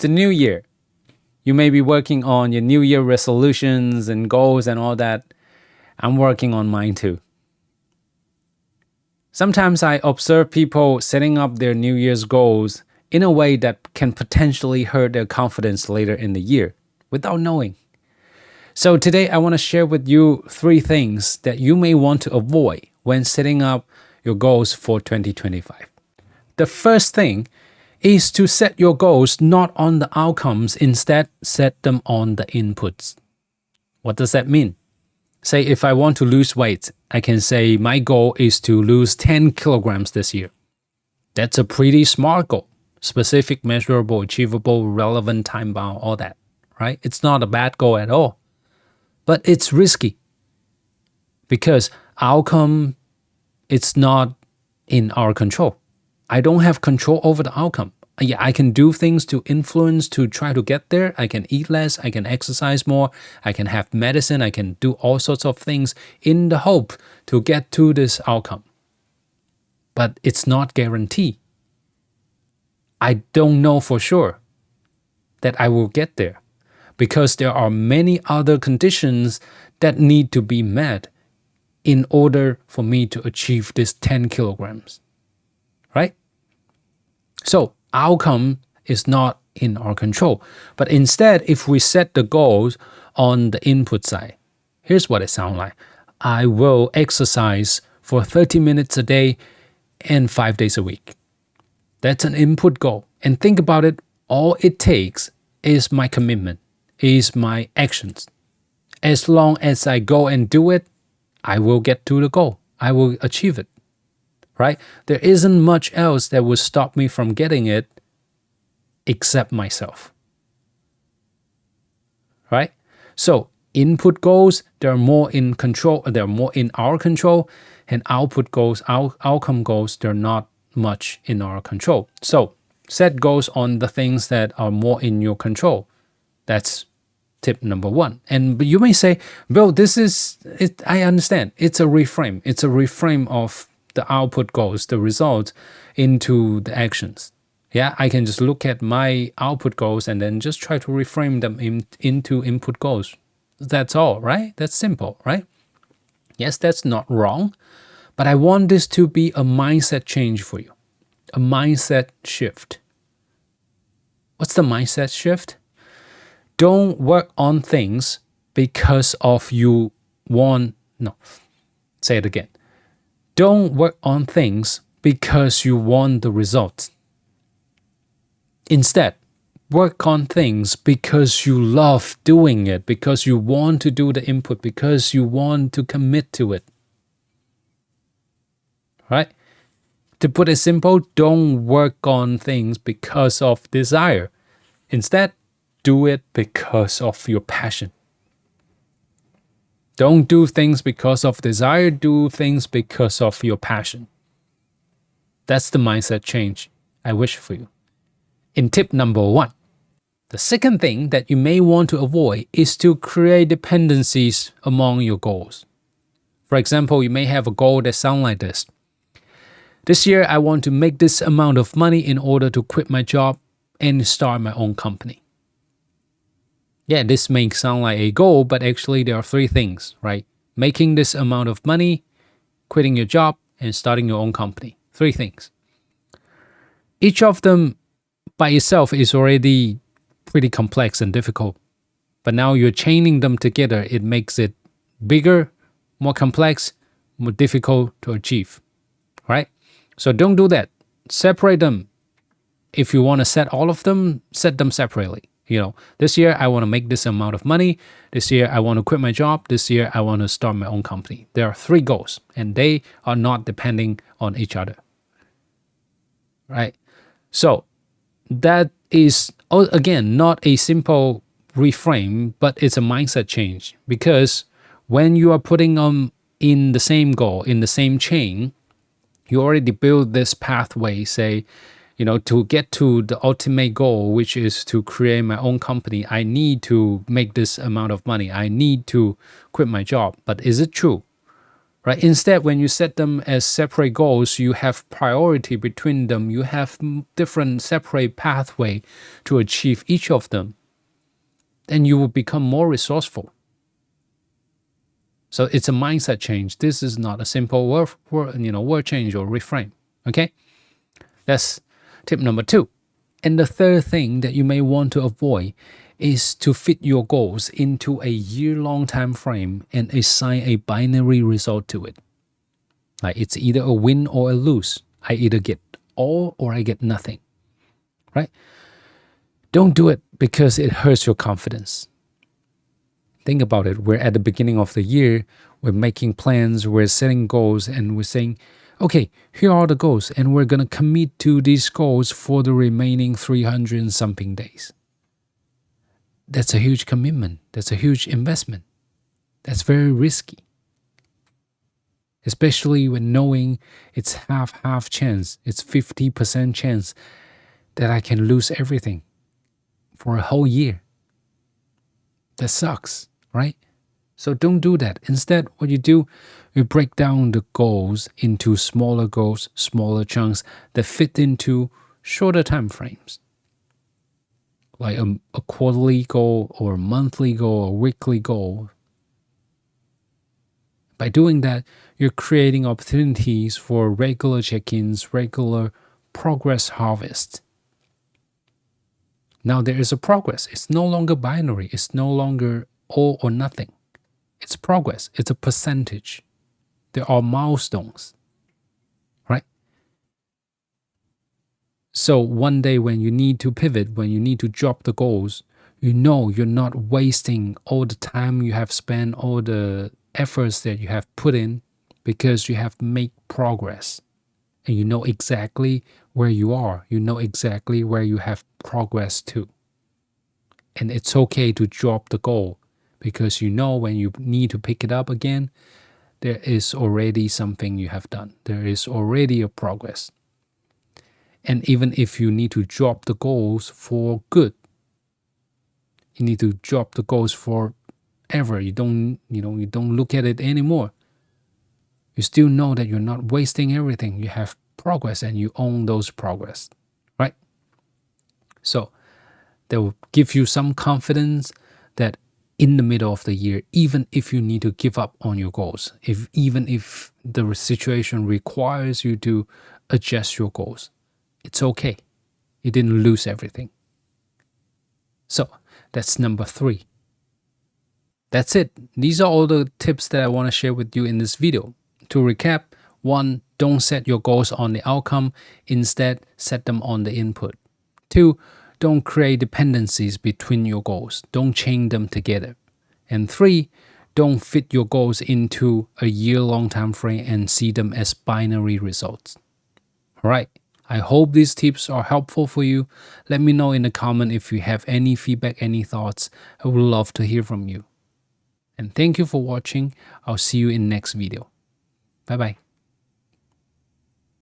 It's a new year. You may be working on your New Year resolutions and goals and all that. I'm working on mine too. Sometimes I observe people setting up their New Year's goals in a way that can potentially hurt their confidence later in the year without knowing. So today I want to share with you 3 things that you may want to avoid when setting up your goals for 2025. The first thing is to set your goals not on the outcomes, instead set them on the inputs. What does that mean? Say if I want to lose weight, I can say my goal is to lose 10 kilograms this year. That's a pretty smart goal. Specific, measurable, achievable, relevant, time-bound, all that, right? It's not a bad goal at all. But it's risky because outcome, it's not in our control. I don't have control over the outcome. Yeah, I can do things to influence to try to get there. I can eat less. I can exercise more. I can have medicine. I can do all sorts of things in the hope to get to this outcome. But it's not guaranteed. I don't know for sure that I will get there because there are many other conditions that need to be met in order for me to achieve this 10 kilograms, right? So outcome is not in our control. But instead, if we set the goals on the input side, here's what it sounds like. I will exercise for 30 minutes a day and 5 days a week. That's an input goal. And think about it, all it takes is my commitment, is my actions. As long as I go and do it, I will get to the goal. I will achieve it, right? There isn't much else that will stop me from getting it except myself, right? So input goals, they're more in control, they're more in our control, and output goals, outcome goals, they're not much in our control. So set goals on the things that are more in your control. That's tip number 1. And you may say, Bill, this is it. I understand. It's a reframe. It's a reframe of the output goals, the results, into the actions. Yeah, I can just look at my output goals and then just try to reframe them into input goals. That's all, right? That's simple, right? Yes, that's not wrong. But I want this to be a mindset change for you, a mindset shift. What's the mindset shift? Don't work on things because of you want, no, say it again. Don't work on things because you want the results. Instead, work on things because you love doing it, because you want to do the input, because you want to commit to it. Right? To put it simple, don't work on things because of desire. Instead, do it because of your passion. Don't do things because of desire, do things because of your passion. That's the mindset change I wish for you. In tip number 1, the second thing that you may want to avoid is to create dependencies among your goals. For example, you may have a goal that sounds like this. This year, I want to make this amount of money in order to quit my job and start my own company. Yeah, this may sound like a goal, but actually there are 3 things, right? Making this amount of money, quitting your job, and starting your own company. 3 things. Each of them by itself is already pretty complex and difficult. But now you're chaining them together, it makes it bigger, more complex, more difficult to achieve, right? So don't do that. Separate them. If you want to set all of them, set them separately. This year I want to make this amount of money. This year I want to quit my job. This year I want to start my own company. There are 3 goals and they are not depending on each other, right? So that is, again, not a simple reframe, but it's a mindset change, because when you are putting them in the same goal, in the same chain, you already build this pathway, say, to get to the ultimate goal, which is to create my own company, I need to make this amount of money. I need to quit my job. But is it true? right? Instead, when you set them as separate goals, you have priority between them. You have different separate pathway to achieve each of them. Then you will become more resourceful. So it's a mindset change. This is not a simple word change or reframe. Okay, that's tip number 2. And the third thing that you may want to avoid is to fit your goals into a year-long time frame and assign a binary result to it. Like it's either a win or a lose. I either get all or I get nothing. Right? Don't do it because it hurts your confidence. Think about it. We're at the beginning of the year. We're making plans. We're setting goals. And we're saying, okay, here are the goals. And we're going to commit to these goals for the remaining 300 and something days. That's a huge commitment. That's a huge investment. That's very risky. Especially when knowing it's half chance. It's 50% chance that I can lose everything for a whole year. That sucks, right? So don't do that. Instead, what you do, you break down the goals into smaller goals, smaller chunks that fit into shorter time frames. Like a quarterly goal or a monthly goal or weekly goal. By doing that, you're creating opportunities for regular check-ins, regular progress harvest. Now there is a progress. It's no longer binary. It's no longer all or nothing. It's progress. It's a percentage. There are milestones, right? So one day when you need to pivot, when you need to drop the goals, you know you're not wasting all the time you have spent, all the efforts that you have put in, because you have made progress. And you know exactly where you are. You know exactly where you have progressed to. And it's okay to drop the goal because you know when you need to pick it up again, there is already something you have done. There is already a progress. And even if you need to drop the goals for good, you need to drop the goals forever. You don't look at it anymore. You still know that you're not wasting everything. You have progress and you own those progress, right? So that will give you some confidence that in the middle of the year, even if you need to give up on your goals, even if the situation requires you to adjust your goals, it's okay. You didn't lose everything. So that's number 3. That's it. These are all the tips that I want to share with you in this video. To recap, 1, don't set your goals on the outcome. Instead, set them on the input. 2, don't create dependencies between your goals. Don't chain them together. And 3, don't fit your goals into a year-long time frame and see them as binary results. All right. I hope these tips are helpful for you. Let me know in the comment if you have any feedback, any thoughts. I would love to hear from you. And thank you for watching. I'll see you in next video. Bye bye.